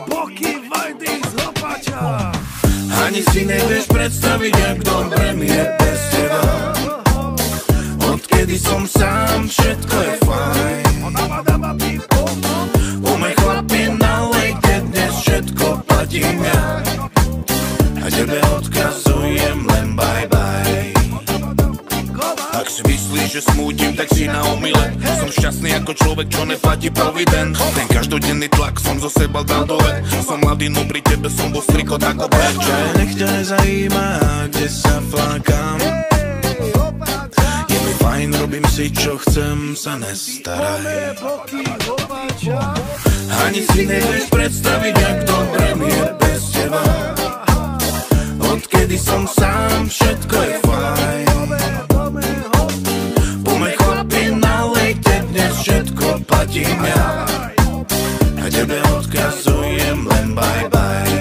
Boky Vajdy z Hopača. Ani si nevieš predstaviť, jak dobre mi je bez teba. Odkedy som sám, všetko je fajn. Umej chlapi, nalejte, dnes všetko platím ja. A tebe odkazujem len bye bye. Ak si myslíš, že smútim, tak si na omyle. Som šťastný ako človek, čo neplatí provident. Ten každodenný tlak som zo seba dal dole. Som mladý, no pri tebe som bol strikot ako Berče. Nech ťa nezajíma, kde sa flákam. Je mi fajn, robím si čo chcem, sa nestaraj. Ani si nevieš predstaviť, jak dobre mi je bez teba. Odkedy som sám, všetko je fajn. Všetko platím ja. A tebe odkazujem len bye bye.